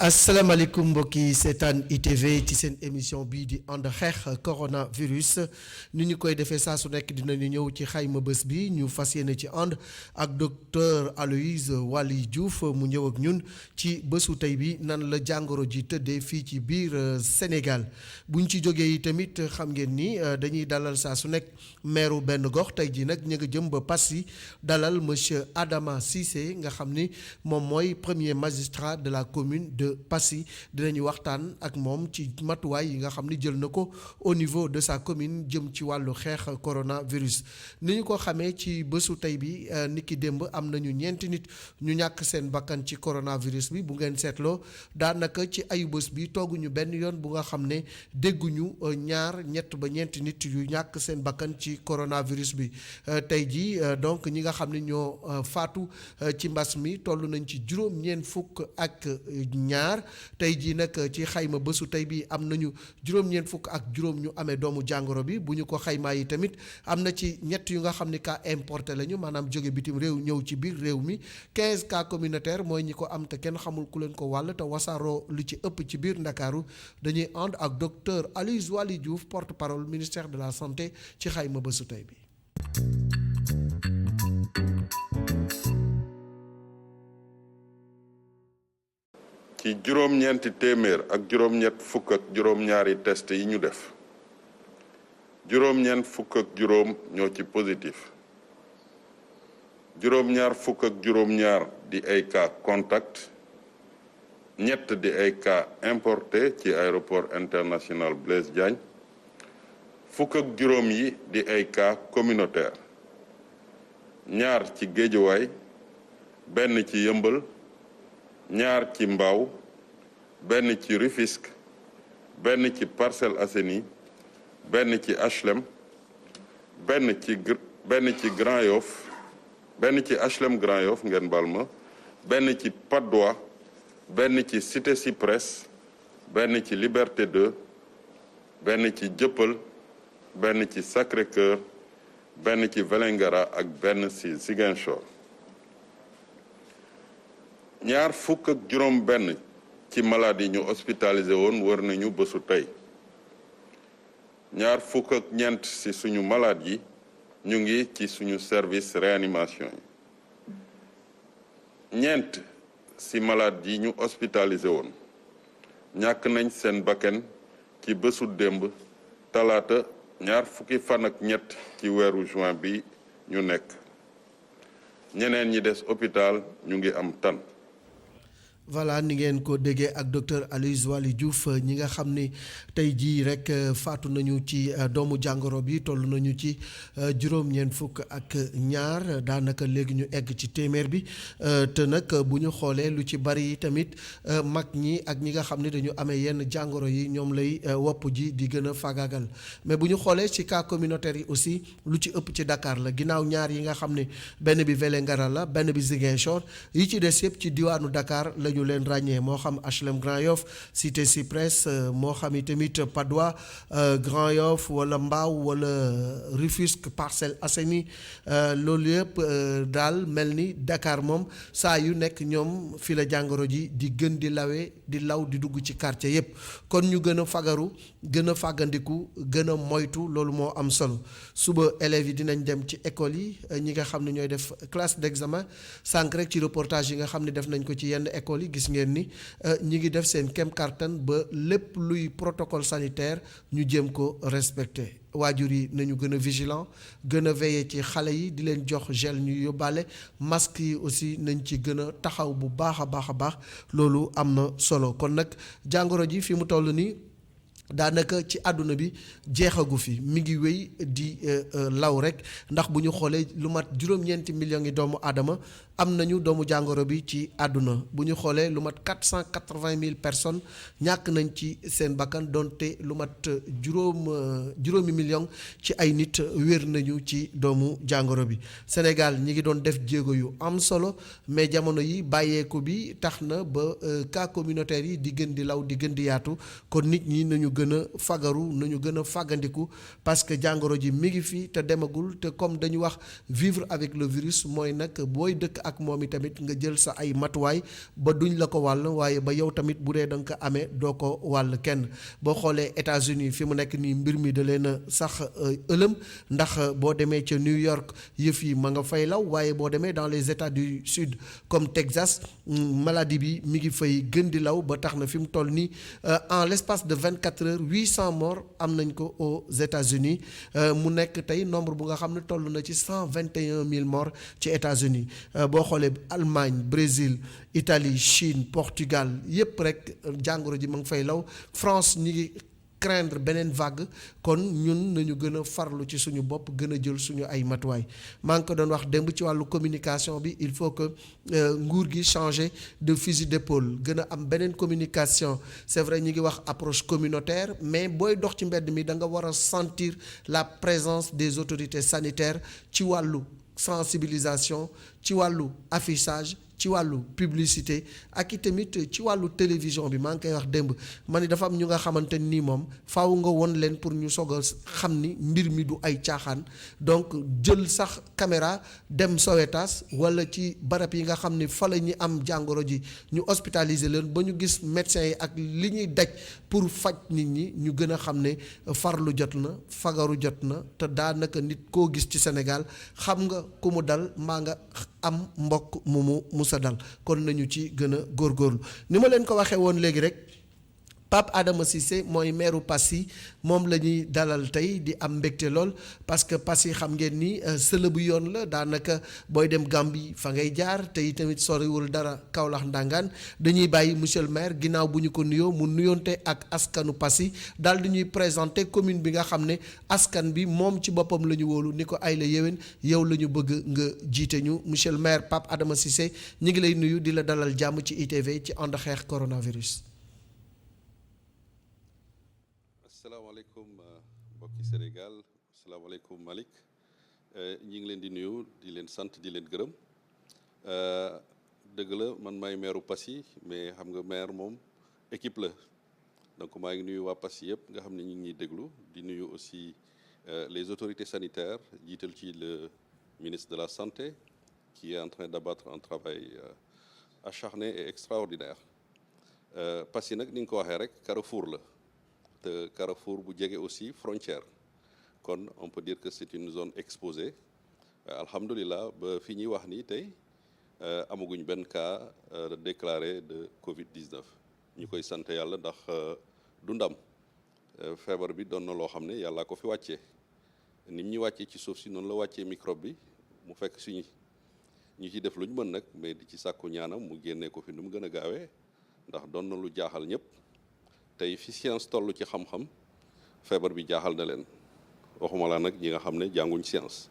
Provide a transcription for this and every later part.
asalaamaaleykum mbokki seetaan ITV ci seen émission bii di ànd xeex coronavirus ni ñu koy defee saa su nekk dinañu ñëw ci xayma bés bi ñu fas yéene ci ànd ak docteur Aloyse Waly Diouf mu ñëw ak ñun ci bésu tey bi nan la jàngoro ji tëddee fii ci biir Sénégal buñ ci jógee yi tamit xam ngeen ni dañuy dalal saa su nekk maire benn gox tey ji nag ñu nga jëm ba Passy dalal monsieur Adama Cissé nga xam ni moom mooy premier magistrat de la commune de Passy dinañu waxtaan ak moom ci matuwaay yi nga xam ni jël na ko au niveau de sa commune jëm ci wàllu xeex coronavirus ni ñu ko xamee ci bésu tey bi niki démb am nañu ñeenti nit ñu ñàkk seen bakkan ci coronavirus bi bu ngeen seetloo daanaka ci ayu bés bi tooguñu benn yoon bu nga xam ne dégguñu ñett ba ñeenti nit yu ñàkk seen bakkan ci coronavirus bi tey ji donc ñi nga xam ne ñoo faatu ci mbas mi toll nañ ci juróom-ñeent fukk ak ñaar tey jii nag ci xayma bésu tey bi am nañu juróom-ñeent fukk ak juróom ñu amee doomu jàngoro bi bu ñu ko xaymaa yi tamit am na ci ñett yu nga xam ni cas importé lañu maanaam jóge bitim réew ñëw ci biir réew mi 15 cas communautaire mooy ñi ko am te kenn xamul ku leen ko wàll te wasaaroo lu ci ëpp ci biir Ndakaaru dañuy ànd ak docteur Aloyse Waly Diouf porte-parole ministère de la santé ci xayma bésu tey bi. ci juróom-ñeenti téeméer ak juróom-ñett fukk ak juróom-ñaari test yi ñu def juróom-ñeent fukk ak juróom ñoo ci positif juróom-ñaar fukk ak juróom-ñaar di ay cas contact ñett di ay cas importé ci aéroport international Blaise Diagne fukk ak juróom yi di ay cas communautaire ñaar ci Géejawaay benn ci Yëmbal ñaar ci Mbao benn ci Rufisque benn ci Parcelles Assainies benn ci HLM benn ci Grand Yoff benn ci HLM Grand Yoff ngeen baal ma benn ci Patte d'Oie benn ci Cité Cyprès benn ci Liberté 2 benn ci Dieuppeul benn ci Sacré-Cœur benn ci Vélingara ak benn ci Ziguinchor ñaar fukk ak juróom benn ci malade yi ñu hospitalisé woon wër nañu bésu tey ñaar fukk ak ñeent ci suñu malade yi ñu ngi ci suñu service réanimation yi ñeent ci malade yi ñu hospitalisé woon ñàkk nañ seen bakken ci bésu démb talaata ñaar fukki fan ak ñett ci weeru juin bi ñu nekk ñeneen ñi des hôpital ñu ngi am tan voilà ni ngeen ko déggee ak docteur Aloyse Waly Diouf ñi nga xam ni tey jii rek faatu nañu ci doomu jàngoro bi toll nañu ci juróom-ñeent fukk ak ñaar daanaka léegi ñu egg ci téeméer bi te nag bu ñu xoolee lu ci bari tamit mag ñi ak ñi nga xam ni dañu amee yenn jàngoro yi ñoom lay wopp ji di gën a fagaagal mais bu ñu xoolee ci cas communautaire yi aussi lu ci ëpp ci Dakar la ginnaaw ñaar yi nga xam ne benn bi Vélingara la benn bi Ziguinchor yi ci des yëpp ci diwaanu Dakar la ñu leen ràññee moo xam HLM Grand Yoff Cité Cyprès moo xam i tamit Patte d'Oie Grand Yoff wala Mbao wala Rufisque Parcelles Assainies loolu yëpp daal mel ni Dakar moom saa yu nekk ñoom fi la jàngoro ji di gën di lawee di law di dugg ci quartier yëpp kon ñu gën a fagaru gën a fàggandiku gën a moytu loolu moo am solo suba élèves yi dinañ dem ci école yi ñi nga xam ne ñooy def classe d'examen sànq rek ci reportage yi nga xam ne def nañ ko ci yenn école yi gis ngeen ni ñi ngi def seen kem kartan ba lépp luy protocole sanitaire ñu jéem ko respecté waajur yi nañu gën a vigilant gën a veiller ci xale yi di leen jox gel ñu yóbbaale masque yi aussi nañ ci gën a taxaw bu baax a baax loolu am na solo kon nag jàngoro ji fi mu toll nii daanaka ci àdduna bi jeexagu fi mi ngi wéy di law rek ndax bu ñu xoolee lu mat juróom-ñeenti millions yi doomu aadama am nañu doomu jàngoro bi ci àdduna bu ñu xoolee lu mat 480 000 personnes ñàkk nañ ci seen bakkan donte lu mat juróomi millions ci ay nit wér nañu ci doomu jàngoro bi Sénégal ñi ngi doon def jéego yu am solo mais jamono yi bàyyeeku bi tax na ba cas communautaire yi di gën di law di gën di yaatu kon nit ñi nañu gën a fagaru nañu gën a fàggandiku parce que jàngoro ji mi ngi fi te demagul te comme dañu wax vivre avec le virus mooy nag booy dëkk ak moom itamit nga jël sa ay matuwaay ba duñ la ko wàll waaye ba yow tamit bu dee da nga ko amee doo ko wàll kenn. boo xoolee États-Unis fi mu nekk nii mbir mi da leen a sax ëlëm ndax boo demee ca New York yëf yi ma nga fay law waaye boo demee dans les États du sud comme Texas maladie bi mi ngi fay gën di law ba tax na fi mu toll nii en l'espace de 24 heures 800 morts am nañ ko aux États-Unis mu nekk tey nombre bu nga xam ne toll na ci 121 000 morts ci États-Unis boo xoolee Allemagne Brésil Italie Chine Portugal yépp rek jàngoro ji ma ngi fay law France ñi ngi craindre beneen vague kon ñun nañu gën a farlu ci suñu bopp gën a jël suñu ay matuwaay maa ngi ko doon wax démb ci wàllu communication bi il faut que nguur gi changer de fusil d'épaule gën a am beneen communication c'est vrai ñi ngi wax approche communautaire mais booy dox ci mbedd mi da nga war a sentir la présence des autorités sanitaires ci wàllu sensibilisation ci wàllu affichage ci wàllu publicité ak itamit ci wàllu télévision bi maa ngi koy wax démb ma ni dafa am ñu nga xamante nii moom faaw nga won leen pour ñu soog a xam ni mbir mi du ay caaxaan donc jël sax caméra dem Sowétas wala ci barab yi nga xam ni fa la ñi am jàngoro ji ñu hospitaliser leen ba ñu gis médecins yi ak li ñuy daj pour faj nit ñi ñu gën a xam ne farlu jot na fagaru jot na te daanaka nit koo gis ci Sénégal xam nga ku mu dal maa nga am mbokk mu musa dal kon nañu ci gën a góorgóorlu ni ma leen ko waxee woon léegi rek Pape Adama Cissé mooy maire Passy moom la ñuy dalal tey di am mbégte lool parce que Passy xam ngeen ni sëla bu yoon la daanaka booy dem Gambie fa ngay jaar te itamit soriwul dara Kaolack Ndangaan dañuy bàyyi monsieur le maire ginnaaw bu ñu ko nuyoo mu nuyoonte ak askanu Passy daal di ñuy présenter commune bi nga xam ne askan bi moom ci boppam la ñu wóolu ni ko ay la yéwén yow la ñu bëgg nga jiite ñu monsieur le maire Pape Adama Cissé ñu ngi lay nuyu di la dalal jàmm ci ITV ci ànd xeex coronavirus. asalaamaaleykum mbokki Sénégal asalaamaaleykum Malick ñi ngi leen di nuyu di leen sant di leen gërëm dëgg la man maay maire Passy mais xam nga maire moom équipe la donc maa ngi nuyu waa Passy yëpp nga xam ne ñu ngi ñuy déglu di nuyu aussi les autorités sanitaires jiital ci le ministre de la Santé qui est en train d'abattre un travail acharné et extraordinaire Passy nag ni nga ko waxee rek Carrefour la te Carrefour bu jege aussi frontière kon on peut dire que c'est une zone exposée alhamdulilah ba fi ñuy wax nii tey amaguñ benn cas déclaré de Covid-19 ñu koy sant yàlla ndax du ndam feebar bi doon na loo xam ne yàlla ko fi wàccee ni ñu wàccee ci suuf si noonu la wàccee microbe bi mu fekk suñu ñu ci def lu ñu mën nag mais di ci sàkku ñaanam mu génnee ko fi nu mu gën a gaawee ndax doon na lu jaaxal ñëpp tey fi science toll ci xam-xam feebar bi jaaxal na leen waxuma laa nag ñi nga xam ne jànguñ science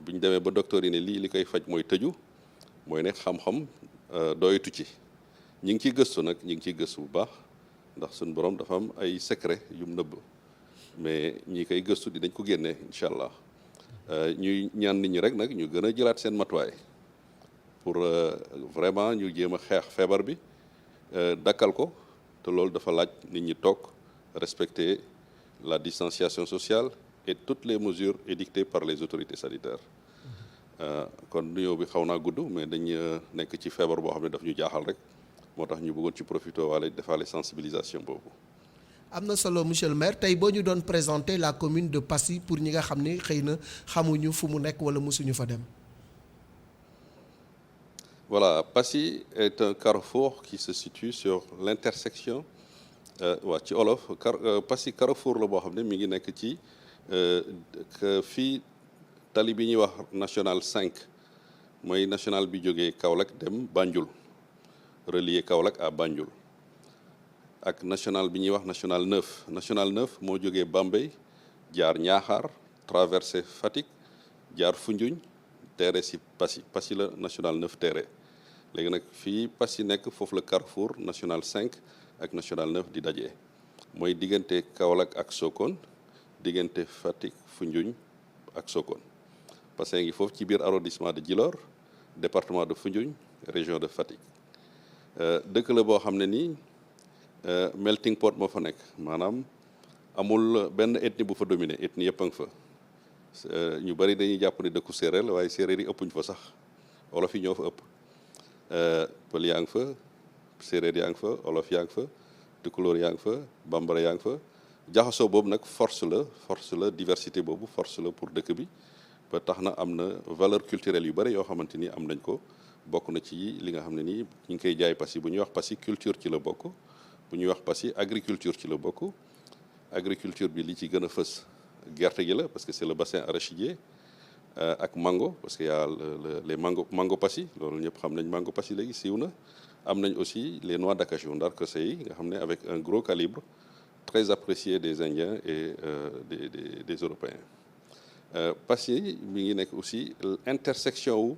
bu ñu demee ba docteur yi ne lii li koy faj mooy tëju mooy ne xam-xam doyatu ci ñi ngi ciy gëstu nag ñi ngi ciy gëstu bu baax ndax suñu borom dafa am ay secret yu mu nëbb mais ñi koy gëstu dinañ ko génne incha allah ñuy ñaan nit ñi rek nag ñu gën a jëlaat seen matuwaay pour vraiment ñu jéem a xeex feebar bi dakkal ko te loolu dafa laaj nit ñi toog respecter la distanciation sociale et toutes les mesures édictées par les autorités sanitaires kon nuyoo bi xaw naa gudd mais dañ nekk ci feebar boo xam ne daf ñu jaaxal rek moo tax ñu bëggoon ci profiter waale defaale sensibilisation boobu. am na solo monsieur le maire tey boo ñu doon présenter la commune de Passy pour ñi nga xam ne xëy na xamuñu fu mu nekk wala mosuñu fa dem. Voilà, Passy est un carrefour qui se situe sur l'intersection waa ci olof Passy carrefour la boo xam ne mi ngi nekk ci fii tali bi ñuy wax national 5 mooy national bi jógee Kaolack dem Banjul relié Kaolack à Banjul ak national bi ñuy wax national 9 national 9 moo jógee Bambey jaar Niakhar traversé Fatick jaar Foundiougne teere si Passy la national 9 teere léegi nag fii Passy nekk foofu la carrefour national 5 ak national 9 di daje mooy diggante Kaolack ak Sokone diggante Fatick Foundiougne ak Sokone Passy ngi foofu ci biir arrondissement de Djilor département de Foundiougne région de Fatick dëkk la boo xam ne nii melting pot moo fa nekk maanaam amul benn ethnie bu fa dominé ethnie yëpp a nga fa ñu bari dañuy jàpp ne dëkku séeréer la waaye séeréer yi ëppuñ fa sax olof yi ñoo fa ëpp pël yaa ngi fa séeréer yaa ngi fa olof yaa ngi fa tukulóor yaa ngi fa bambara yaa ngi fa jaxasoo boobu nag force la diversité boobu force la pour dëkk bi ba tax na am na valeur culturelle yu bëri yoo xamante ni am nañ ko bokk na ci li nga xam ne nii ñu ngi koy jaay Passy bu ñuy wax Passy culture ci la bokk bu ñuy wax Passy agriculture ci la bokk agriculture bi li ci gën a fës gerte gi la parce que c'est le bassin arachidier ak mango parce que y a les mango Passy loolu ñëpp xam nañ mango Passy léegi siiw na am nañ aussi les noix d'acajou ndarkase yi nga xam ne avec un gros calibre très apprécié des Indiens et des Européens Passy mi ngi nekk aussi intersection wu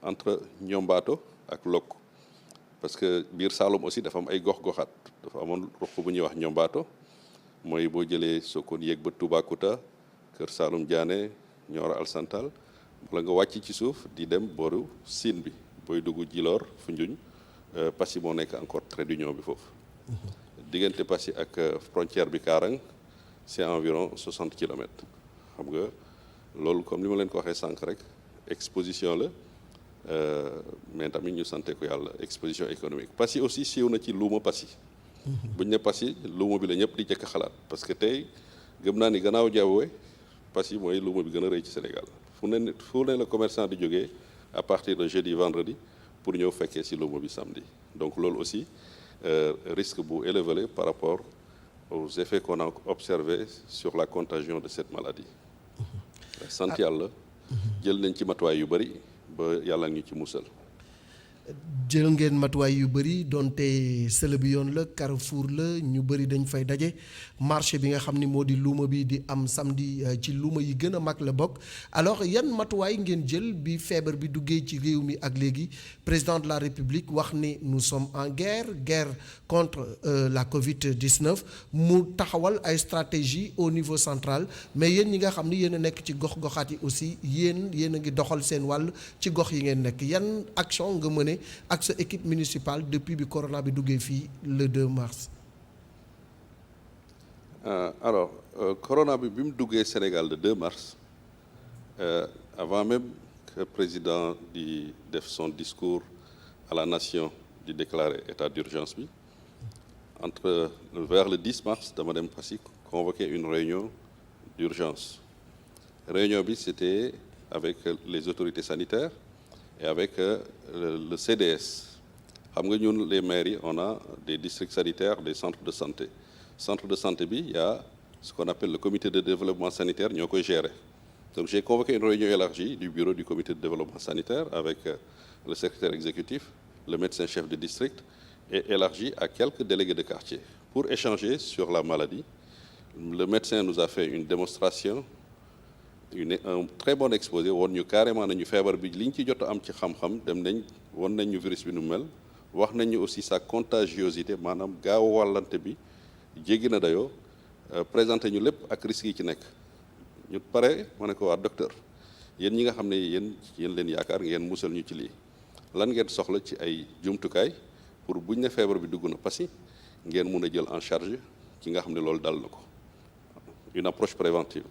entre Niombato ak Lok parce que biir Saloum aussi dafa am ay gox-goxaat dafa amoon ruq bu ñuy wax Niombato mooy boo jëlee Sokone yéeg ba Toubacouta Kër Saalum Diané Nioro Alassane wala nga wàcc ci suuf di dem booru Sine bi booy dugg Djilor Foundiougne Passy moo nekk encore trait d'union bi foofu diggante Passy ak frontière bi Karang c'est environ 60 kilomètres xam nga loolu comme li ma leen ko waxee sànq rek exposition la mais tamit ñu sante ko yàlla exposition économique Passy aussi siiw na ci luuma Passy bu ñu ne Passy luuma bi la ñëpp di jëkk xalaat parce que tey gëm naa ni gannaaw jawwe Passy mooy luuma bi gën a rëy ci Sénégal fu ne la commerçant di jógee à partir de jeudi vendredi pour ñëw fekkee ci luuma bi samedi donc loolu aussi risque bu élevé par rapport aux effets qu'on a observés sur la contagion de cette maladie sant yàlla jël nañ ci matuwaay yu bëri ba yàlla ngi ci musal jël ngeen matuwaay yu bëri donte sële bi yoon la Carrefour la ñu bëri dañ fay daje marché bi nga xam ni moo di luuma bi di am samedi ci luuma yi gën a mag la bokk alors yan matuwaay ngeen jël bi feebar bi duggee ci réew mi ak léegi président de la République wax ni nous sommes en guerre contre la Covid-19 mu taxawal ay stratégie au niveau central mais yéen ñi nga xam ni yéen a nekk ci gox-goxaat yi aussi yéen a ngi doxal seen wàll ci gox yi ngeen nekk yan action nga mëne ak sa équipe municipale depuis bi corona bi duggee fii le 2 mars. Alors corona bi mu duggee Sénégal le 2 mars avant même que président di def son discours à la nation di déclarer état d'urgence bi vers le 10 mars dama dem Passy convoquer une réunion d'urgence réunion bi c'était avec les autorités sanitaires et avec le CDS xam nga ñun les mairies on a des districts sanitaires des centres de santé bi il y a ce qu'on appelle le comité de développement sanitaire ñoo koy gérer donc j'ai convoqué une réunion élargie du bureau du comité de développement sanitaire avec le secrétaire exécutif le médecin chef de district et élargie à quelques délégués de quartier pour échanger sur la maladie le médecin nous a fait une démonstration un très bon exposé woon ñu carrément nañu feebar bi liñ ci jot a am ci xam-xam dem nañ woon nañ ñu virus bi nu mel wax nañ ñu aussi sa contagiosité maanaam gaaw wàllante bi jéggi na dayoo présenté ñu lépp ak risques yi ci nekk ñu pare ma ne ko waa docteur yéen ñi nga xam ne yéen leen yaakaar ngeen musal ñu ci lii lan ngeen soxla ci ay jumtukaay pour buñ ne feebar bi dugg na Passy ngeen mun a jël en charge ki nga xam ne loolu dal na ko une approche préventive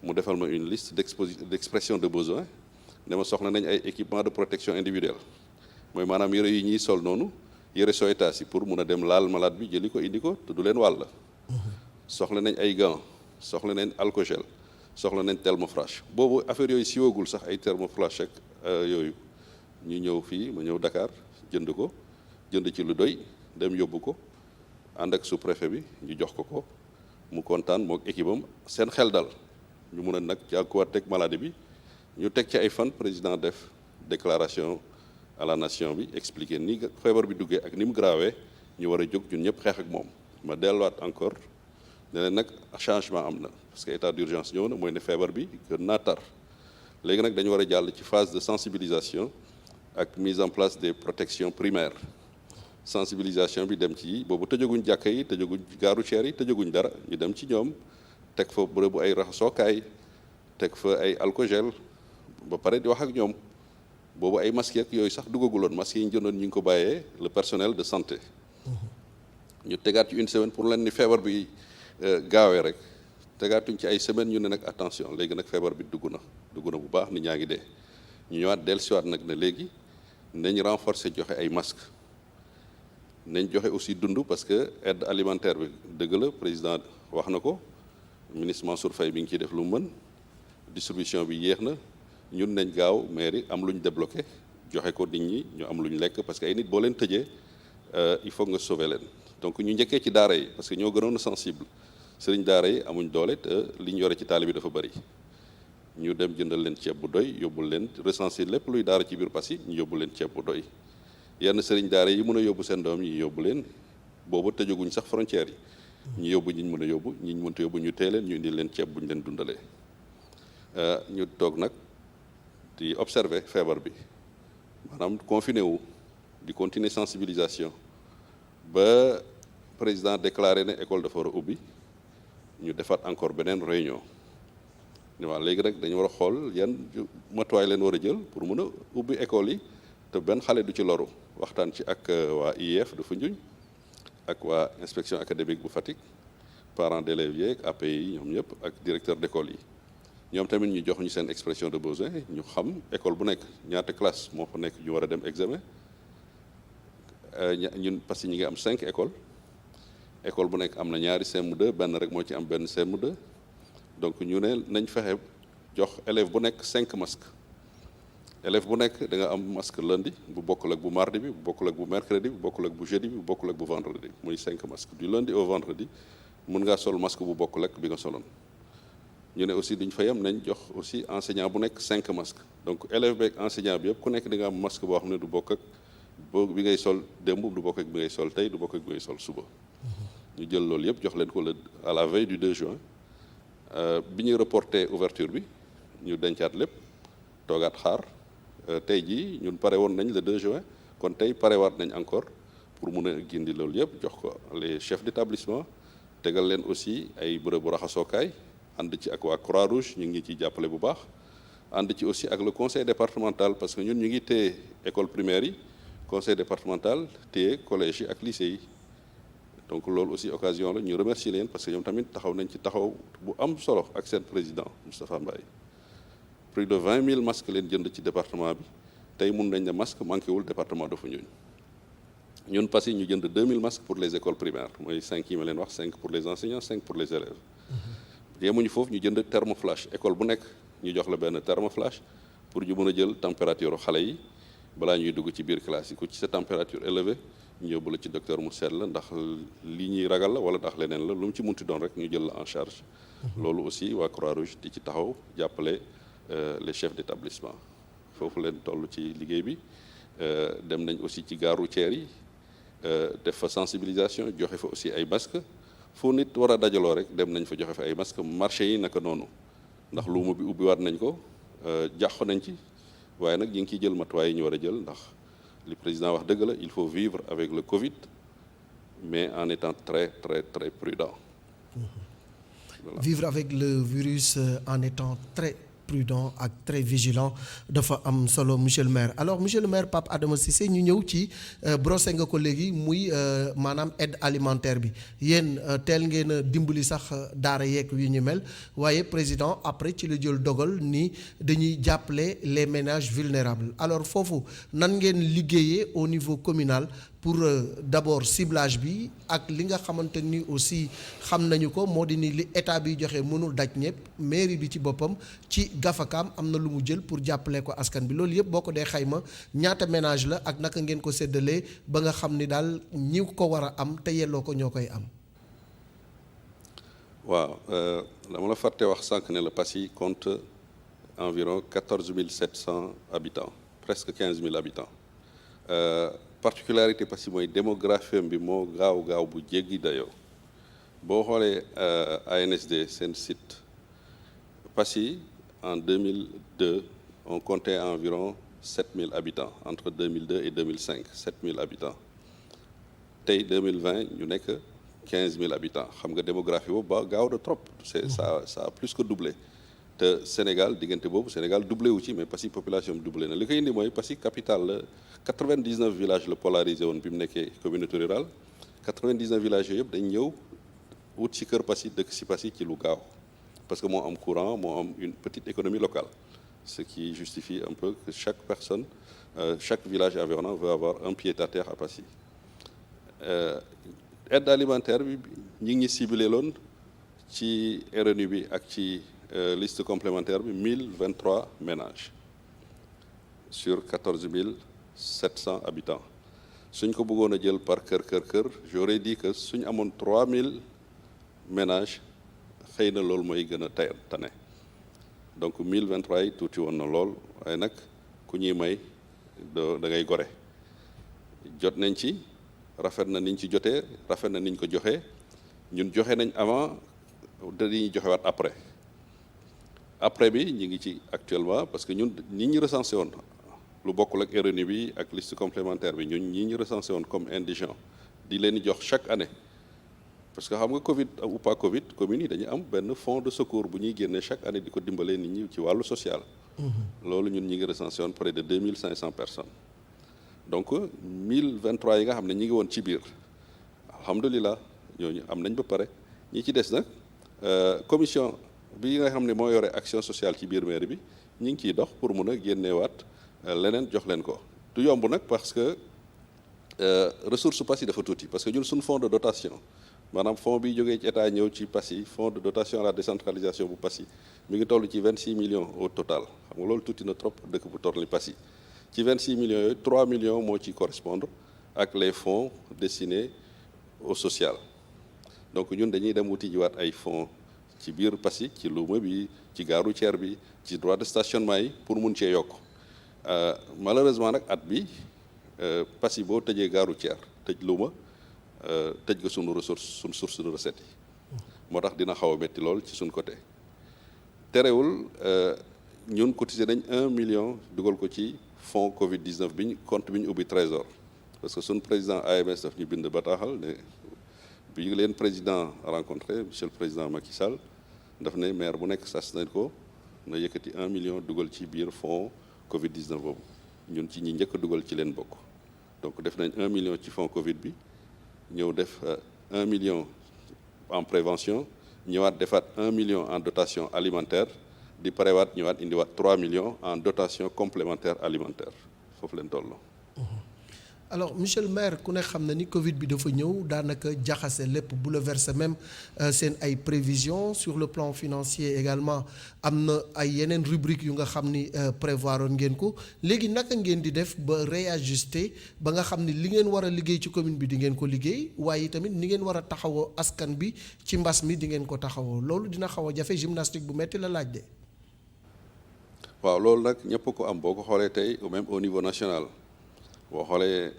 mu defal ma une liste d'expression de besoin ne ma soxla nañ ay équipement de protection individuelle mooy maanaam yëre yi ñuy sol noonu yëre Sowétas yi pour mun a dem laal malade bi jëli ko indi ko te du leen wàll soxla nañ ay gants soxla nañ alcogel soxla nañ thermoflash boobu affaire yooyu siwagul sax ay thermoflash ak yooyu ñu ñëw fii ma ñëw Dakar jënd ci lu doy dem yóbbu ko ànd ak sous-préfet bi ñu jox ko mu kontaan mook équipe am seen xel dal ñu mun a nag jànkuwaat teg maladie bi ñu teg ci ay fan président def déclaration à la nation bi expliquer ni feebar bi duggee ak ni mu grawee ñu war a jóg ñun ñëpp xeex ak moom ma delluwaat encore ne leen nag changement am na parce que état d'urgence ñëw na mooy ne feebar bi gën naa tar léegi nag dañu war a jàll ci phase de sensibilisation ak mise en place des protections primaires sensibilisation bi dem ci boobu tëjaguñ jàkka yi tëjaguñ gare routière yi tëjaguñ dara ñu dem ci ñoom teg fa bërëbu ay raxasookaay teg fa ay alcogel ba pare di wax ak ñoom boobu ay masques ak yooyu sax duggaguloon masques yi ñu jëndoon ñu ngi ko bàyyee le personnel de santé ñu tegaat ci une semaine pour leen ni feebar bi gaawee rek tegaatuñ ci ay semaines ñu ne nag attention léegi nag feebar bi dugg na bu baax nit ñaa ngi dee ñu ñëwaat dellusiwaat nag ne léegi nañ renforcer joxe ay masques nañ joxe aussi dund parce que aide alimentaire bi dëgg la président wax na ko ministre Mansour Faye bi ngi ciy def lu mu mën distribution bi yéex na ñun nañ gaaw mairie am lu ñu débloqué joxe ko nit ñi ñu am lu ñu lekk parce que ay nit boo leen tëjee il faut nga sauver leen donc ñu njëkkee ci daara yi parce que ñoo gënoon a sensible sëriñ daara yi amuñ doole te li ñu yore ci taali bi dafa bëri ñu dem jëndal leen ceeb bu doy yóbbul leen recenser lépp luy daara ci biir Passy ñu yóbbu leen ceeb bu doy yenn sëriñ daara yi mën a yóbbu seen doom yi yóbbu leen booba tëjaguñ sax frontières yi ñu yóbbu ñiñ mën a yóbbu ñiñ mënta yóbbu ñu tee leen ñu indi leen ceeb bu ñu leen dundalee ñu toog nag di observer feebar bi maanaam confiné wu di continuer sensibilisation ba président déclaré ne école dafa war a ubbi ñu defaat encore beneen réunion ne waa léegi rek dañu war a xool yan matuwaay leen war a jël pour mën a ubbi école yi te benn xale du ci loru waxtaan ci ak waa IEF de Foundiougne ak waa inspection académique bu Fatick parents d'élèves yeeg API yi ñoom ñëpp ak directeur d'école yi ñoom tamit ñu jox ñu seen expression de besoin ñu xam école bu nekk ñaata classe moo fa nekk ñu war a dem examen ñun parce que ñu ngi am 5 écoles école bu nekk am na ñaari CM2 benn rek moo ci am benn CM2 donc ñu ne nañ fexe jox élève bu nekk 5 masques élève bu nekk da nga am masque lundi bu bokkul ak bu mardi bi bu bokkul ak bu mercredi bu bokkul ak bu jeudi bi bu bokkul ak bu vendredi muy 5 masques du lundi au vendredi mën ngaa sol masque bu bokkul ak bi nga soloon ñu ne aussi duñ fa yem nañ jox aussi enseignant bu nekk 5 masques donc élève beeg enseignant bi yëpp ku nekk di nga am masque boo xam ne du bokk ak bi ngay sol démb du bokk ak bi ngay sol tey du bokk ak bi ngay sol suba ñu jël loolu yëpp jox leen ko à la veille du 2 juin bi ñuy reporté ouverture bi ñu dencaat lépp toogaat xaar tey jii ñun pare woon nañ le 2 juin kon tey parewaat nañ encore pour mun a gindi loolu yëpp jox ko les chefs d'établissement tegal leen aussi ay bërëbu raxasookaay ànd ci ak waa Croix-Rouge ñu ngi ciy jàppale bu baax ànd ci aussi ak le conseil départemental parce que ñun ñu ngi téye école primaire yi conseil départemental téye collège yi ak lycée yi donc loolu aussi occasion la ñu remercier leen parce que ñoom tamit taxaw nañ ci taxaw bu am solo ak seen président Moustapha Mbaye plus de 20 000 masques leen jënd ci département bi tey mun nañ ne masque manqué wul département de Foundiougne ñun Passy ñu jënd 2000 masques pour les écoles primaires mooy 5 yi ma leen wax 5 pour les enseignants 5 pour les élèves yemuñu foofu ñu jënd thermoflash école bu nekk ñu jox la benn thermoflash pour ñu mën a jël température xale yi balaa ñuy dugg ci biir classe yi ku ci sa température élevée ñu yóbbu la ci docteur mu seet la ndax li ñuy ragal la wala ndax leneen la lu mu ci munti doon rek ñu jël la en charge loolu aussi waa Croix-Rouge di ci taxaw jàppale les chefs d'établissement foofu leen toll ci liggéey bi dem nañ aussi ci gare routière yi def fa sensibilisation joxe fa aussi ay masques fu nit war a dajaloo rek dem nañ fa joxe fa ay masques marché yi naka noonu ndax luuma bi ubbiwaat nañ ko jàq nañ ci waaye nag ñu ngi ciy jël matuwaay yi ñu war a jël ndax li président wax dëgg la il faut vivre avec le Covid mais en étant très très très prudent. Voilà. Vivre avec le virus en étant très prudent ak très vigilant dafa am solo monsieur le maire alors monsieur le maire Pape Adama Cissé ñu ñëw ci brossé nga ko léegi muy maanaam aide alimentaire bi yéen teel ngeen a dimbali sax daara yeeg yu ñu mel waaye président après ci la jël dogal ni dañuy jàppale les ménages vulnérables alors foofu nan ngeen liggéeyee au niveau communal pour d'abord ciblage bi ak li nga xamante ni aussi xam nañu ko moo di ni li état bi joxe mënul daj ñëpp mairie bi ci boppam ci gafakaam am na lu mu jël pour jàppale ko askan bi loolu yëpp boo ko dee xayma ñaata ménage la ak naka ngeen ko séddalee ba nga xam ni daal ñi ko war a am te yelloo ko ñoo koy am. waaw dama la fàtte wax sànq ne la Passy compte environ 14 700 habitants presque 15 000 habitants. Particularité Passy mooy démographie bi moo gaaw bu jéggi dayoo boo xoolee ANSD seen site Passy en 2002 on comptait environ 7000 habitants entre 2002 et 2005 7000 habitants tey 2020 ñu nekk 15000 habitants xam nga démographie boobu ba gaaw de trop c'est ça a plus que doublé te Sénégal diggante boobu Sénégal doublé wu ci mais Passy population bi doublé na li koy indi mooy Passy capitale la 99 villages la polarisé woon bi mu nekkee communauté rurale 99 villages yooyu yëpp dañ ñëw wut ci kër Passy dëkk ci Passy ci lu gaaw parce que moo am courant moo am une petite économie locale ce qui justifie un peu que chaque personne, chaque village environnant veut avoir un pied-à-terre à Passy. Aide alimentaire bi ñi ngi ciblé loon ci RNU bi ak ci liste complémentaire bi 1023 ménages sur 14 700 habitants suñ ko bëggoon a jël par kër j'aurais dit que suñ amoon 3000 ménages xëy na loolu mooy gën a tane donc 1023 yi tuuti woon na lool waaye nag ku ñuy may da ngay gore jot nañ ci rafet na niñ ci jotee rafet na niñ ko joxee ñun joxe nañ avant dañuy joxewaat après bi ñu ngi ci actuellement parce que ñun ñi ñu recensé woon lu bokkul ak RNU bi ak liste complémentaire bi ñun ñi ñu recensé woon comme indigents di leen di jox chaque année parce que xam nga Covid ou pas Covid communes yi dañu am benn fonds de secours bu ñuy génnee chaque année di ko dimbalee nit ñi ci wàllu social. loolu ñun ñi ngi recensé woon près de 2500 personnes donc 1023 yi nga xam ne ñi ngi woon ci biir alhamdulilah ñooñu am nañ ba pare ñi ci des nag commission bi nga xam ne moo yore action sociale ci biir mairie bi ñi ngi ciy dox pour mun a génneewaat leneen jox leen ko du yomb nag parce que ressource Passy dafa tuuti parce que ñun suñu fonds de dotation maanaam fonds bi jógee ci état ñëw ci Passy fonds de dotation à la décentralisation bu Passy mi ngi toll ci 26 millions au total xam nga loolu tuuti na trop dëkk bu toll ni Passy ci 26 millions yooyu 3 millions moo ci correspondre ak les fonds destinés au social donc ñun dañuy dem wuti jiwaat ay fonds ci biir Passy ci luuma bi ci gare routière bi ci droit de stationnement yi pour mun cee yokk malheureusement nag at bi Passy boo tëjee gare routière tëj luuma tëj nga sunu ressource sunu source de recette yi moo tax dina xaw a métti lool ci suñ côté terewul ñun cotisé nañ 1 million dugal ko ci fonds Covid 19 bi ñu compte bi ñu ubbi trésor parce que suñ président AMS daf ñu bind bataaxal ne bi leen président rencontré monsieur le président Macky Sall daf ne maire bu nekk sas nañ ko na yëkkati 1 million dugal ci biir fonds Covid 19 boobu ñun ci ñi njëkk a dugal ci leen bokk donc def nañ 1 million ci fonds Covid bi ñëw def 1 million en prévention ñëwaat defaat 1 million en dotation alimentaire di parewaat ñëwaat indiwaat 3 millions en dotation complémentaire alimentaire foofu leen toll. alors monsieur le maire ku ne xam na ni Covid bi dafa ñëw daanaka jaxase lépp bouleversé même seen ay prévisions sur le plan financier également am na ay yeneen rubrique yu nga xam ni prévoir oon ngeen ko léegi naka ngeen di def ba réajuster ba nga xam ni li ngeen war a liggéey ci commune bi di ngeen ko liggéey waaye tamit ni ngeen war a taxawoo askan bi ci mbas mi di ngeen ko taxawoo loolu dina xaw a jafe gymnastique bu metti la laaj de. waaw loolu nag ñëpp ko am boo ko xoolee tey même au niveau national. boo xoolee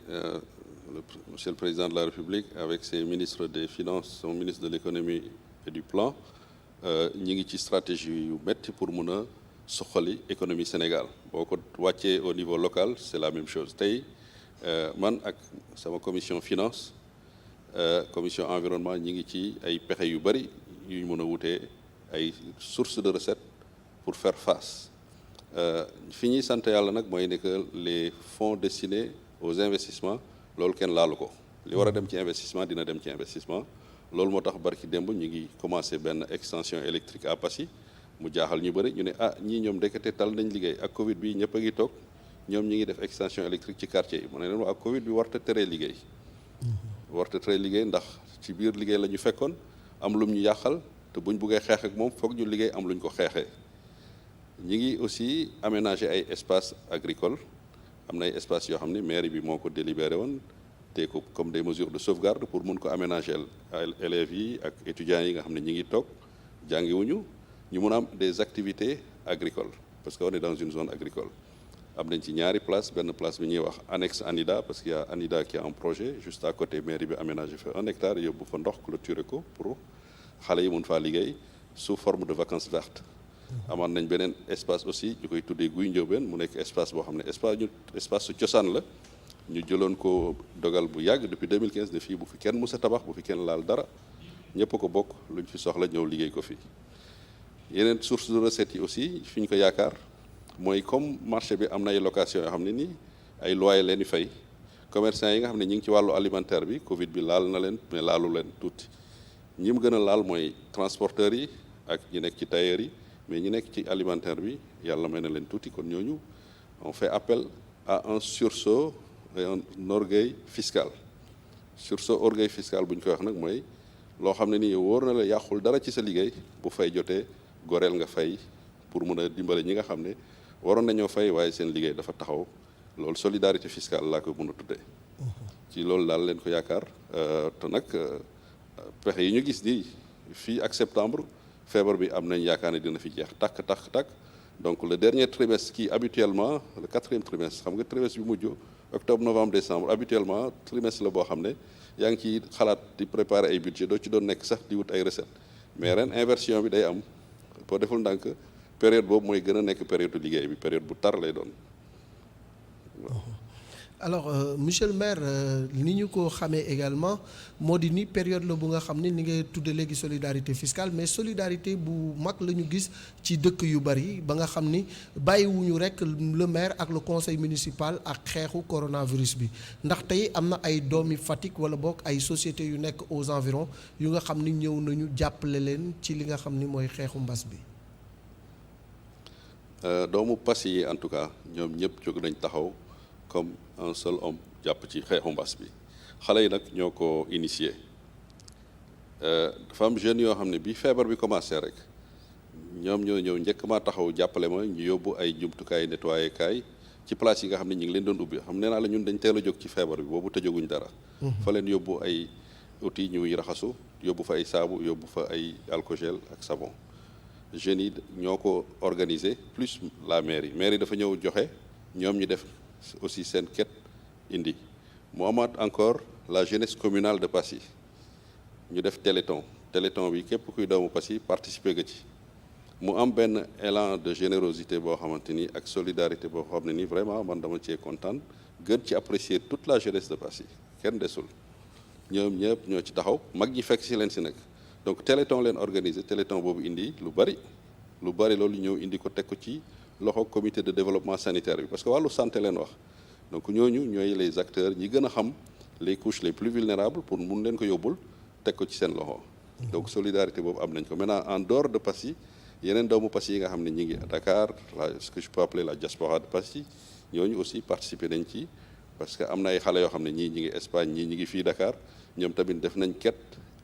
monsieur le président de la République avec ses ministres des finances son ministre de l'économie et du plan ñi ngi ci stratégie yu métti pour mun a suqali économie Sénégal boo ko wàccee au niveau local c'est la même chose tey man ak sama commission finance commission environnement ñi ngi ci ay pexe yu bëri yu mun a wutee ay sources de recettes pour faire face fi ñuy sant yàlla nag mooy ne que les fonds destinés aux investissements loolu kenn laalu ko li war a dem ci investissement dina dem ci investissement loolu moo tax barki démb ñu ngi commencé benn extension électrique à Passy mu jaaxal ñu bëri ñu ne ñii ñoom ndekete tal nañ liggéey ak Covid bi ñëpp a ngi toog ñoom ñi ngi def extension électrique ci quartier yi mu ne leen ak Covid bi warta teree liggéey warta teree liggéey ndax ci biir liggéey la ñu fekkoon am lum ñu yàqal te buñ buggee xeex ak moom foog ñu liggéey am luñ ko xeexee ñi ngi aussi aménager ay espaces agricoles am na ay espaces yoo xam ne mairie bi moo ko délibéré woon te ko comme des mesures de sauvegarde pour mun ko aménager élèves yi ak étudiants yi nga xam ne ñi ngi toog jàngiwuñu ñu mun a am des activités agricoles parce que on est dans une zone agricole am nañ ci ñaari place benn place bi ñuy wax annexe ANIDA parce qu'il y a ANIDA qui a un projet juste à côté mairie bi aménagé fa 1 hectare yóbbu fa ndox clôturé ko pour xale yi mun faa liggéey sous forme de vacances vertes amoon nañ beneen espace aussi ñu koy tuddee Guy Ndiobène mu nekk espace boo xam ne espace su cosaan la ñu jëloon ko dogal bu yàgg depuis 2015 ne fii bu fi kenn musa tabax bu fi kenn laal dara ñëpp ko bokk luñ fi soxla ñëw liggéey ko fii yeneen source de recettes yi aussi fi ñu ko yaakaar mooy comme marché bi am na ay location yoo xam ne nii ay loyer leen di fay commerçant yi nga xam ne ñi ngi ci wàllu alimentaire bi Covid bi laal na leen mais laalu leen tuuti ñi mu gën a laal mooy transporteurs yi ak ñi nekk ci tailleurs yi mais ñi nekk ci alimentaire bi yàlla may na leen tuuti kon ñooñu on fait appel à un sursaut et un orgueil fiscal. Sursaut orgueil fiscal bu ñu koy wax nag mooy loo xam ne nii wóor na la yàqul dara ci sa liggéey bu fay jotee goreel nga fay pour mun a dimbale ñi nga xam ne waroon nañoo fay waaye seen liggéey dafa taxaw loolu solidarité fiscale laa ko mën a tuddee. ci loolu daal leen ko yaakaar te nag pexe yi ñu gis nii fii ak septembre feebar bi am nañ yaakaar ne dina fi jeex takk. Donc le dernier trimestre qui habituellement le 4e trimestre xam nga trimestre bi mujj octobre novembre décembre habituellement trimestre la boo xam ne yaa ngi ciy xalaat di préparer ay budget doo ci doon nekk sax di wut ay recettes mais ren inversion bi day am boo deful ndànk période boobu mooy gën a nekk période liggéey bi période bu tar lay doon. alors monsieur le maire ni ñu ko xamee également moo di ni période la bu nga xam ne ni nga tudde léegi solidarité fiscale mais solidarité bu mag la ñu gis ci dëkk yu bari ba nga xam ni bàyyiwuñu rek le maire ak le conseil municipal ak xeexu coronavirus bi ndax tey am na ay doomi Fatick wala boog ay sociétés yu nekk aux environs yu nga xam ni ñëw nañu jàppale leen ci li nga xam ni mooy xeexu mbas bi. doomu Passy yi en tout cas ñoom ñëpp jóg nañ taxaw comme un seul homme jàpp ci xeexu mbas bi xale yi nag ñoo ko initié dafa am jeunes yoo xam ne bi feebar bi commencé rek ñoom ñoo ñëw njëkk maa taxaw jàppale ma ñu yóbbu ay jumtukaay nettoyé kaay ci place yi nga xam ne ñu ngi leen doon ubbi xam nee naa la ñun dañ teel a jóg ci feebar bi boobu tëjaguñ dara. fa leen yóbbu ay outils ñuy raxasu yóbbu fa ay saabu yóbbu fa ay alcogel ak savon jeunes yi ñoo ko organisé plus la mairie dafa ñëw joxe ñoom ñu def aussi seen quête indi mu amaat encore la jeunesse communale de Passy ñu def téléthon bi képp kuy doomu Passy participer nga ci mu am benn élan de générosité boo xamante ni ak solidarité boo xam ne ni vraiment man dama cee kontaan gën ci apprécier toute la jeunesse de Passy kenn desul ñoom ñëpp ñoo ci taxaw mag ñi fekk si leen si nekk donc téléthon leen organisé téléthon boobu indi lu bari loolu ñëw indi ko teg ko ci loxo comité de développement sanitaire bi parce que wàllu santé leen wax donc ñooñu ñooy les acteurs ñi gën a xam les couches les plus vulnérables pour mun leen ko yóbbul teg ko ci seen loxo. donc solidarité boobu am nañ ko maintenant en dehors de Passy yeneen doomu Passy yi nga xam ne ñi ngi à Dakar ce que je peux appeler la diaspora de Passy ñooñu aussi participer nañ ci parce que am na ay xale yoo xam ne ñii ñi ngi Espagne ñii ñi ngi fii Dakar ñoom tamit def nañ ket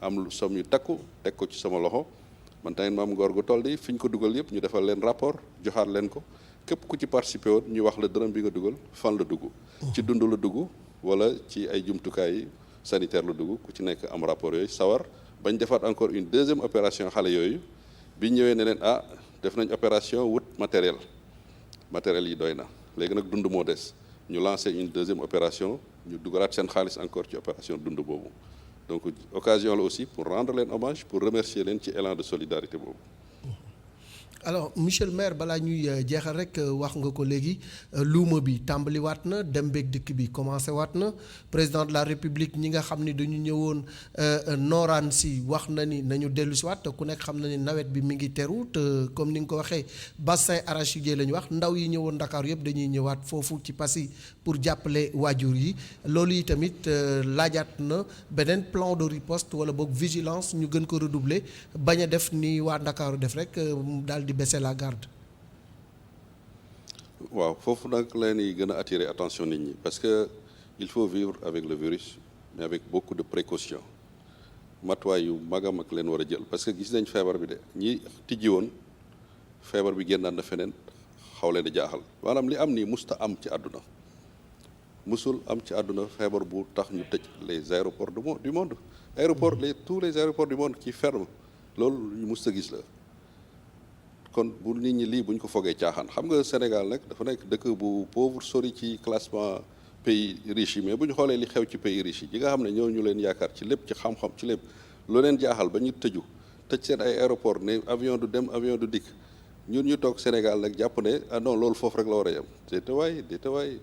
am lu somme yu takku teg ko ci sama loxo. man tamit ma am ngor gu toll di fi ñu ko dugal yëpp ñu defal leen rapport joxaat leen ko képp ku ci participé woon ñu wax la dërëm bi nga dugal fan la dugg. ci dund la dugg wala ci ay jumtukaay sanitaire la dugg ku ci nekk am rapport yooyu sawar bañ defaat encore une deuxième opération xale yooyu bi ñëwee ne leen def nañ opération wut matériel yi doy na léegi nag dund moo des ñu lancé une deuxième opération ñu dugalaat seen xaalis encore ci opération dund boobu. donc occasion la aussi pour rendre leen hommage pour remercier leen ci élan de solidarité boobu. alors monsieur le maire balaa ñuy jeexal rek wax nga ko léegi luuma bi tàmbaliwaat na dem beeg dikk bi commencé waat na président de la république ñi nga xam ni dañu ñëwoon nooraan si wax na ni nañu dellu si waat te ku nekk xam na ni nawet bi mi ngi teru te comme ni nga ko waxee bassin arachidier la ñu wax ndaw yi ñëwoon Dakar yëpp dañuy ñëwaat foofu ci Passy pour jàppale waajur yi loolu yi tamit laajaat na beneen plan de riposte wala boog vigilance ñu gën ko redoubler bañ a def ni waa Ndakaaru def rek daal di baisser la garde. waaw foofu nag la ñuy gën a attirer attention nit ñi parce que il faut vivre avec le virus mais avec beaucoup de précaution matuwaay yu mag a mag leen war a jël parce que gis nañ feebar bi de ñi tijji woon feebar bi génnaat na feneen xaw leen a jaaxal maanaam li am nii musta am ci àdduna musul am ci àdduna feebar bu tax ñu tëj les aéroports du monde tous les aéroports du monde qui ferment loolu ñu musta gis la kon bu nit ñi lii bu ñu ko fogee caaxaan xam nga Sénégal nag dafa nekk dëkk bu pauvre sori ci classement pays riche yi mais bu ñu xoolee li xew ci pays riche yi nga xam ne ñoo ñu leen yaakaar ci lépp ci xam-xam ci lépp loo leen jaaxal ba ñu tëj seen ay aéroport ne avion du dem avion du dikk ñun ñu toog Sénégal nag jàpp ne non loolu foofu rek la war a yem déetawaay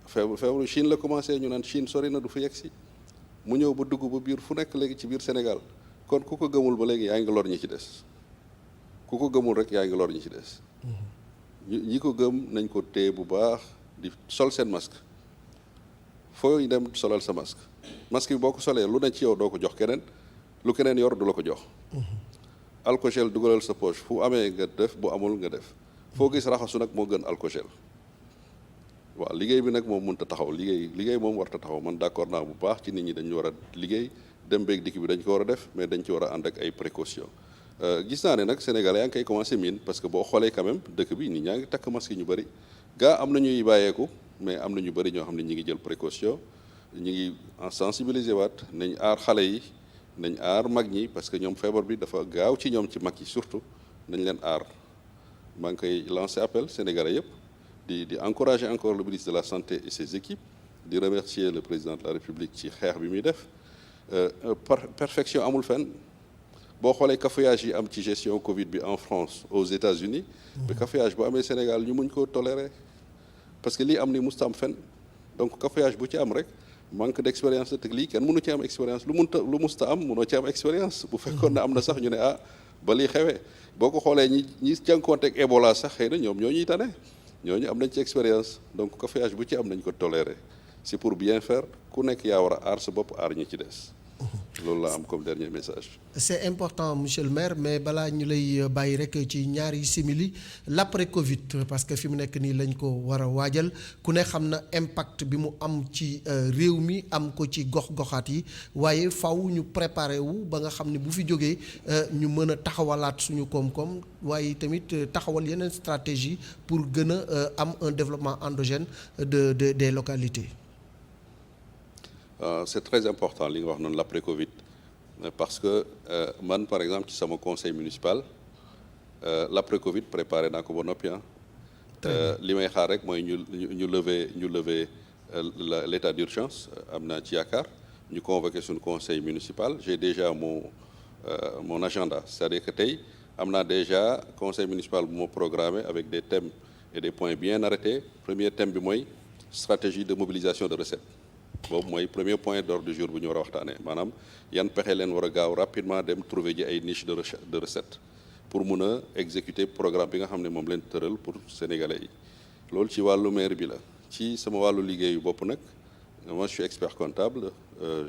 feebaru Chine la commencé ñu naan Chine sori na du fa yegg si mu ñëw ba dugg ba biir fu nekk léegi ci biir Sénégal kon ku ko gëmul ba léegi yaa ngi lor ñi ci des ku ko gëmul rek yaa ngi lor ñi ci des ñi ko gëm nañ ko téye bu baax di sol seen masque fooy dem solal sa masque bi boo ko solee lu ne ci yow doo ko jox keneen lu keneen yor du la ko jox alcogel dugalal sa poche fu amee nga def bu amul nga def foo gis raxasu nag moo gën alcogel waaw liggéey bi nag moom mënut a taxaw liggéey moom warta taxaw man d'accord naa bu baax ci nit ñi dañu war a liggéey dem beeg dikk bi dañ ko war a def mais dañ ci war a ànd ak ay précautions gis naa ne nag sénégalais yaa ngi koy commencé miin parce que boo xoolee quand même dëkk bi nit ñaa ngi takk masque ñu bëri gaa am na ñuy bàyyeeku mais am na ñu bëri ñoo xam ne ñi ngi jël précaution ñu ngi en sensibiliser waat nañ aar xale yi nañ aar mag ñi parce que ñoom feebar bi dafa gaaw ci ñoom ci mag yi surtout nañ leen aar maa ngi koy lancé appel sénégalais yëpp di encourager encore le ministre de la santé et ses équipes di remercier le président de la république ci xeex bi muy def perfection amul fenn boo xoolee cafouillage yi am ci gestion Covid bi en France aux États-Unis mais cafouillage bu amee Sénégal ñu muñ koo tolérer parce que lii am ni musta am fenn donc cafouillage bu ci am rek manque d'expérience la te lii kenn mënu ci am expérience lu musta am mënoo ci am expérience bu fekkoon ne am na sax ñu ne ba lii xewee boo ko xoolee ñi jànkuwanteeg Ebola sax xëy na ñoom ñoo ñuy tane ñooñu am nañ ci expérience donc cafouillage bu ci am nañ ko tolérer c'est pour bien faire ku nekk yaa war a aar sa bopp aar ñi ci des loolu laa am comme dernier message. c'est important monsieur le maire mais balaa ñu lay bàyyi rek ci ñaari simili l'après Covid parce que fi mu nekk nii lañ ko war a waajal ku ne xam na impact bi mu am ci réew mi am ko ci gox-goxaat yi waaye faw ñu préparer wu ba nga xam ne bu fi jógee ñu mën a taxawalaat suñu koom-koom waaye tamit taxawal yeneen stratégie pour gën a am un développement endogène des localités. C'est très important li nga wax noonu l'après Covid parce que man par exemple ci sama conseil municipal l'après Covid préparé naa ko ba noppi li may xaar rek mooy ñu lever l'état d'urgence am naa ci yaakaar ñu convoqué suñu conseil municipal j'ai déjà mon agenda c'est-à-dire que tey am naa déjà conseil municipal bu ma programmé avec des thèmes et des points bien arrêtés premier thème bi mooy stratégie de mobilisation de recettes boobu mooy premier point d'ordre du jour bu ñu war a waxtaanee maanaam yan pexe leen war a gaaw rapidement dem trouver ji ay niche de recette pour mun a exécuter programme bi nga xam ne moom leen tëral pour sénégalais yi loolu ci wàllu maire bi la ci sama wàllu liggéeyu bopp nag moi je suis expert comptable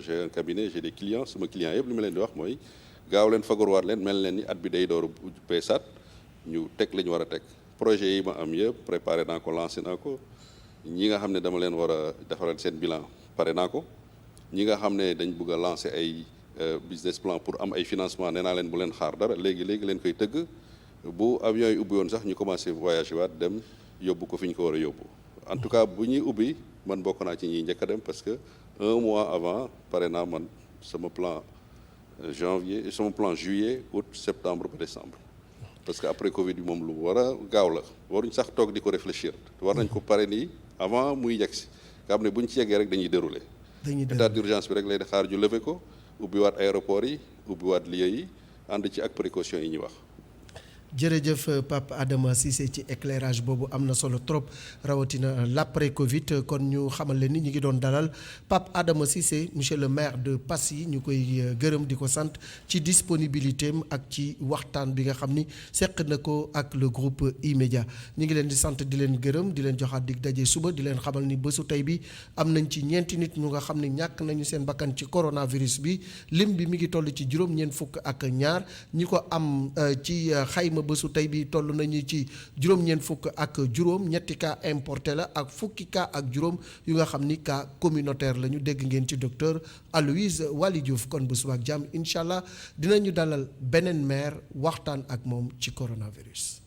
j'ai un cabinet j'ai des clients sama clients yëpp li ma leen di wax mooy gaaw leen fagaruwaat leen mel leen ni at bi day door beesaat ñu teg la ñu war a teg projet yi ma am yëpp préparé naa ko lancé naa ko ñi nga xam ne dama leen war a defaral seen bilan pare naa ko ñi nga xam ne dañ bëgg a lancer ay business plan pour am ay financement nee naa leen bu leen xaar dara léegi leen koy tëgg bu avion yi ubbi woon sax ñu commencé voyager waat dem yóbbu ko fi ñu ko war a yóbbu en tout cas bu ñuy ubbi man bokk naa ci ñiy njëkk a dem parce que un mois avant pare naa man sama plan juillet août septembre ba décembre parce que après Covid bi moom lu war a gaaw la waruñ sax toog di ko réfléchir war nañ ko pare nii avant muy yegg si nga xam ne bu ñu ci yeggee rek dañuy dérouler état d'urgence bi rek lay xaar ju lever ko ubbiwaat aéroport yi ubbiwaat lieux yi ànd ci ak précaution yi ñuy wax. jërëjëf Pape Adama Cissé ci éclairage boobu am na solo trop rawatina l'après Covid kon ñu xamal leen ni ñu ngi doon dalal Pape Adama Cissé monsieur le maire de Passy ñu koy gërëm di ko sant ci disponibilité am ak ci waxtaan bi nga xam ni seq na ko ak le groupe E-Media ñu ngi leen di sant di leen gërëm di leen joxaat dig daje suba di leen xamal ni bésu tey bi am nañ ci ñeenti nit ñu nga xam ne ñàkk nañu seen bakkan ci coronavirus bi lim bi mi ngi toll ci juróom-ñeent fukk ak ñaar ñi ko am ci xayma bésu tey bi toll nañu ci juróom-ñeent fukk ak juróom ñetti cas importé la ak fukki cas ak juróom yu nga xam ni cas communautaire la ñu dégg ngeen ci docteur Aloyse Waly Diouf kon bu suba ak jàmm incha allah dinañu dalal beneen maire waxtaan ak moom ci coronavirus.